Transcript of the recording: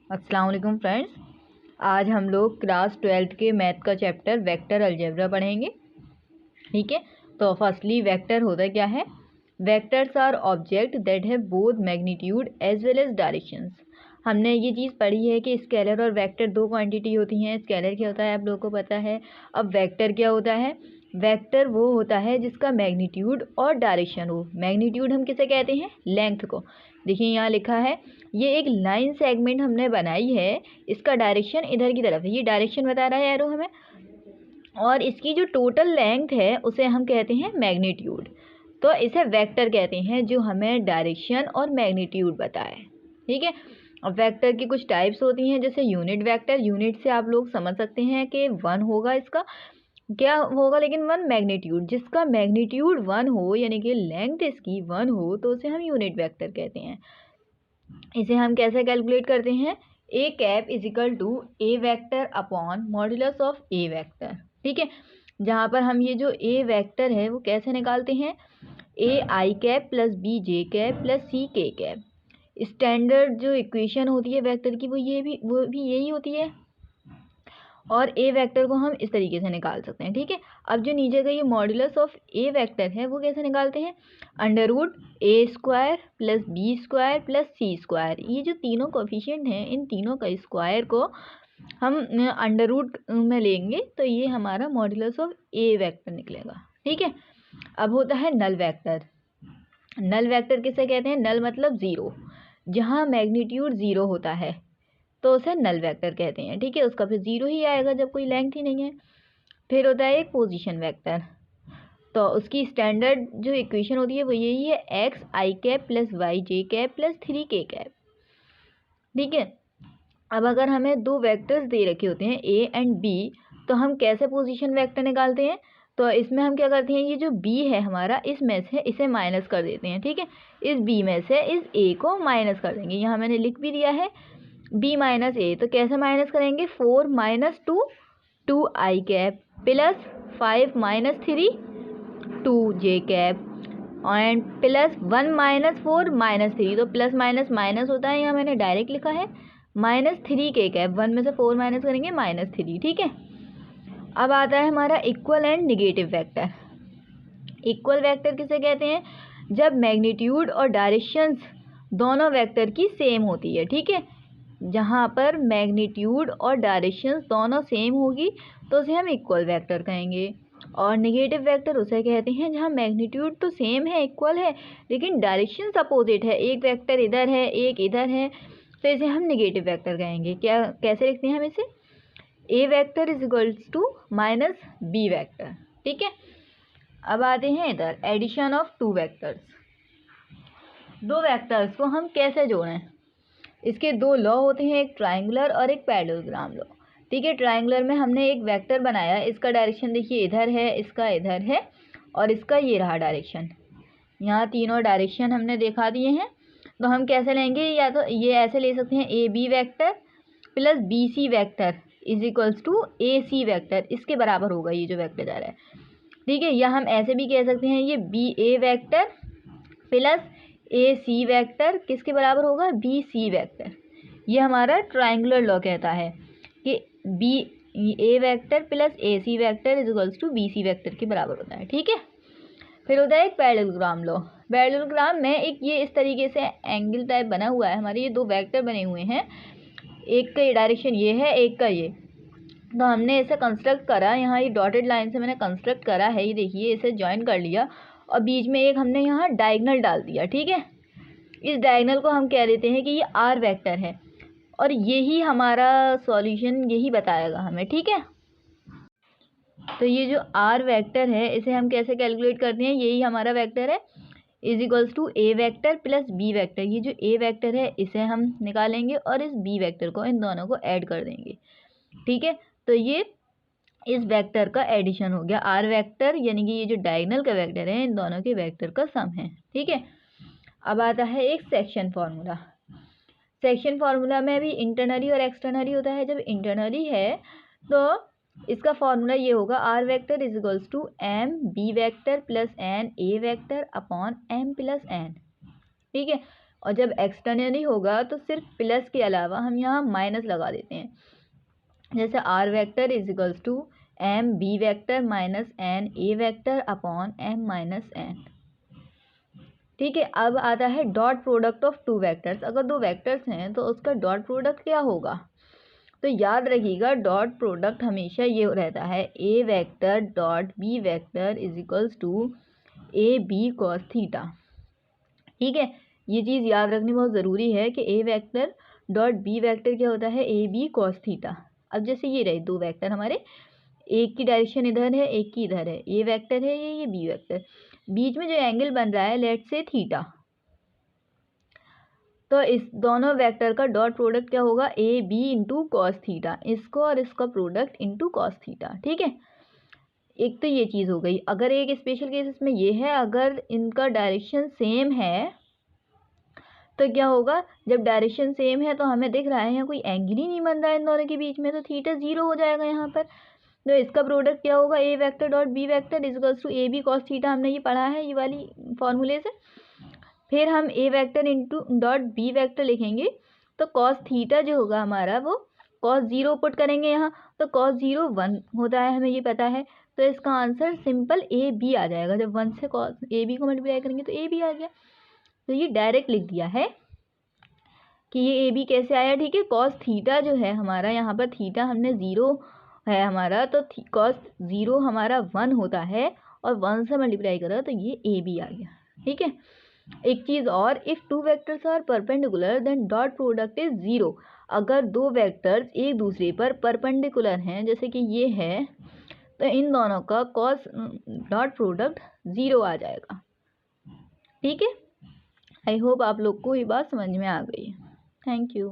अस्सलाम वालेकुम फ्रेंड्स। आज हम लोग क्लास 12th के मैथ का चैप्टर वेक्टर अलजेब्रा पढ़ेंगे। ठीक है, तो फर्स्टली वेक्टर होता क्या है? Vectors are object that have both magnitude as well as directions. हमने ये चीज़ पढ़ी है कि स्केलर और वेक्टर दो क्वांटिटी होती हैं। स्केलर क्या होता है आप लोगों को पता है। अब वेक्टर क्या होता है? वेक्टर वो होता है जिसका मैग्नीट्यूड और डायरेक्शन हो। मैग्नीट्यूड हम किसे कहते हैं? लेंथ को। देखिए यहाँ लिखा है, ये एक लाइन सेगमेंट हमने बनाई है, इसका डायरेक्शन इधर की तरफ है, ये डायरेक्शन बता रहा है एरो हमें, और इसकी जो टोटल लेंथ है उसे हम कहते हैं मैग्नीट्यूड। तो इसे वेक्टर कहते हैं जो हमें डायरेक्शन और मैग्नीट्यूड बताए। ठीक है, अब वेक्टर की कुछ टाइप्स होती हैं, जैसे यूनिट वेक्टर। यूनिट से आप लोग समझ सकते हैं कि 1 होगा, इसका क्या होगा, लेकिन 1 मैग्नीट्यूड, जिसका मैग्नीट्यूड 1 हो यानी कि लेंथ इसकी 1 हो तो उसे हम यूनिट वेक्टर कहते हैं। इसे हम कैसे कैलकुलेट करते हैं? A cap is equal to A vector upon modulus of A vector. ठीक है, जहाँ पर हम ये जो ए वेक्टर है वो कैसे निकालते हैं? A I cap plus B J cap plus C K cap. Standard जो इक्वेशन होती है वेक्टर की वो भी यही होती है, और ए वेक्टर को हम इस तरीके से निकाल सकते हैं। ठीक है, अब जो नीचे का ये मॉड्यूलस ऑफ ए वेक्टर है वो कैसे निकालते हैं? Under root A square plus B square plus C square. ये जो तीनों कोफिशिएंट हैं, इन तीनों का स्क्वायर को हम अंडर रूट में लेंगे तो ये हमारा मॉड्यूलस ऑफ ए वेक्टर निकलेगा। ठीक है, अब होता है नल वेक्टर। नल वेक्टर किसे कहते हैं? नल मतलब ज़ीरो, जहाँ मैग्नीट्यूड ज़ीरो होता है तो उसे नल वेक्टर कहते हैं। ठीक है, उसका फिर ज़ीरो ही आएगा जब कोई लेंथ ही नहीं है। फिर होता है एक पोजीशन वेक्टर, तो उसकी स्टैंडर्ड जो इक्वेशन होती है वो यही है, एक्स आई कैप प्लस वाई जे कैप प्लस 3 के कैप। ठीक है, अब अगर हमें दो वेक्टर्स दे रखे होते हैं ए एंड बी, तो हम कैसे पोजीशन वेक्टर निकालते हैं? तो इसमें हम क्या करते हैं, ये जो बी है हमारा, इसमें से इसे माइनस कर देते हैं। ठीक है, इस बी में से इस ए को माइनस कर देंगे। यहाँ मैंने लिख भी दिया है बी माइनस ए, तो कैसे माइनस करेंगे? 4 minus 2 2 I cap plus 5 minus 3 2 J cap and plus 1 minus 4 minus 3, तो प्लस माइनस माइनस होता है, यहाँ मैंने डायरेक्ट लिखा है माइनस 3 के कैप। 1 में से 4 माइनस करेंगे माइनस 3। ठीक है, अब आता है हमारा equal and negative vector. Equal vector किसे कहते हैं? जब मैग्नीट्यूड और डायरेक्शंस दोनों वेक्टर की सेम होती है। ठीक है, जहाँ पर मैग्नीट्यूड और डायरेक्शंस दोनों सेम होगी तो उसे हम इक्वल वेक्टर कहेंगे। और निगेटिव वेक्टर उसे कहते हैं जहाँ मैग्नीट्यूड तो सेम है, इक्वल है, लेकिन डायरेक्शंस अपोजिट है, एक वेक्टर इधर है एक इधर है, तो इसे हम निगेटिव वेक्टर कहेंगे। क्या कैसे लिखते हैं हम इसे? A vector is equals to minus B vector. ठीक है, अब आते हैं इधर एडिशन ऑफ टू वेक्टर्स। दो वेक्टर्स को हम कैसे जोड़ें? इसके दो लॉ होते हैं, एक ट्रायंगुलर और एक पैरेललोग्राम लॉ। ठीक है, ट्रायंगुलर में हमने एक वेक्टर बनाया, इसका डायरेक्शन देखिए इधर है, इसका इधर है, और इसका ये रहा डायरेक्शन। यहाँ तीनों डायरेक्शन हमने दिखा दिए हैं। तो हम कैसे लेंगे? या तो ये ऐसे ले सकते हैं, A B vector plus B C vector is equals to A C vector, इसके बराबर होगा ये जो वेक्टर जा रहा है। ठीक है, या हम ऐसे भी कह सकते हैं, ये B A vector plus A C vector किसके बराबर होगा? B C vector. ये हमारा ट्रायंगुलर लॉ कहता है कि B A vector plus A C vector is equals to B C vector के बराबर होता है। ठीक है, फिर होता है एक पैरेललोग्राम लॉ। पैरेललोग्राम में एक ये इस तरीके से एंगल टाइप बना हुआ है, हमारे ये दो वेक्टर बने हुए हैं, एक का डायरेक्शन ये है, एक का ये। तो हमने इसे कंस्ट्रक्ट करा, यहाँ ये डॉटेड लाइन से मैंने कंस्ट्रक्ट करा है, ये देखिए इसे ज्वाइन कर लिया और बीच में एक हमने यहाँ डायगोनल डाल दिया। ठीक है, इस डायगोनल को हम कह देते हैं कि ये आर वेक्टर है, और यही हमारा सॉल्यूशन यही बताएगा हमें। ठीक है, तो ये जो आर वेक्टर है इसे हम कैसे कैलकुलेट करते हैं? यही हमारा वेक्टर है, is equals to A vector plus B vector. ये जो ए वेक्टर है इसे हम निकालेंगे और इस बी वेक्टर को, इन दोनों को ऐड कर देंगे। ठीक है, तो ये इस वेक्टर का एडिशन हो गया, आर वेक्टर यानी कि ये जो डायगोनल का वेक्टर है इन दोनों के वेक्टर का सम है। ठीक है, अब आता है एक सेक्शन फार्मूला। सेक्शन फार्मूला में भी इंटरनली और एक्सटर्नली होता है। जब इंटरनली है तो इसका फार्मूला ये होगा, R vector is equals to M B vector plus N A vector upon M plus N. ठीक है, और जब एक्सटर्नली होगा तो सिर्फ प्लस के अलावा हम यहाँ माइनस लगा देते हैं। जैसे R vector is equals to M B vector minus N A vector upon M minus N. ठीक है, अब आता है dot product of two vectors. अगर दो वेक्टर्स हैं तो उसका डॉट प्रोडक्ट क्या होगा? तो याद रखिएगा डॉट प्रोडक्ट हमेशा ये रहता है A vector dot B vector is equals to A B cos theta. ठीक है, ये चीज़ याद रखनी बहुत ज़रूरी है कि A vector dot B vector क्या होता है? A B cos theta. अब जैसे ये रहे दो वेक्टर हमारे, एक की डायरेक्शन इधर है एक की इधर है, ए वेक्टर है ये बी वेक्टर, बीच में जो एंगल बन रहा है लेट्स से थीटा, तो इस दोनों वेक्टर का डॉट प्रोडक्ट क्या होगा? A B into cos theta, इसको और इसका प्रोडक्ट इंटू कॉस थीटा। ठीक है, एक तो ये चीज़ हो गई। अगर एक स्पेशल केस इसमें ये है, अगर इनका डायरेक्शन सेम है तो क्या होगा? जब डायरेक्शन सेम है तो हमें दिख रहा है यहाँ कोई एंगल ही नहीं बन रहा है इन दोनों के बीच में, तो थीटा 0 हो जाएगा यहाँ पर। तो इसका प्रोडक्ट क्या होगा? A vector dot B vector is equals to A B cos theta. हमने ये पढ़ा है ये वाली फॉर्मूले से। फिर हम A vector into dot B vector लिखेंगे तो कॉस थीटा जो होगा हमारा वो कॉस 0 पुट करेंगे यहाँ, तो कॉस 0 1 होता है, हमें ये पता है। तो इसका आंसर सिंपल ए बी आ जाएगा। जब 1 से कॉस ए बी को मल्टीप्लाई करेंगे तो ए बी आ गया। तो ये डायरेक्ट लिख दिया है कि ये ए बी कैसे आया। ठीक है, कॉस थीटा जो है हमारा, यहाँ पर थीटा हमने 0 है हमारा, तो कॉस 0 हमारा 1 होता है और 1 से मल्टीप्लाई करा तो ये ए बी आ गया। ठीक है, एक चीज़ और, if two vectors are perpendicular then dot product is 0। अगर दो वेक्टर्स एक दूसरे पर परपेंडिकुलर हैं, जैसे कि ये है, तो इन दोनों का कॉस डॉट प्रोडक्ट 0 आ जाएगा। ठीक है, आई होप आप लोग को ये बात समझ में आ गई। Thank you.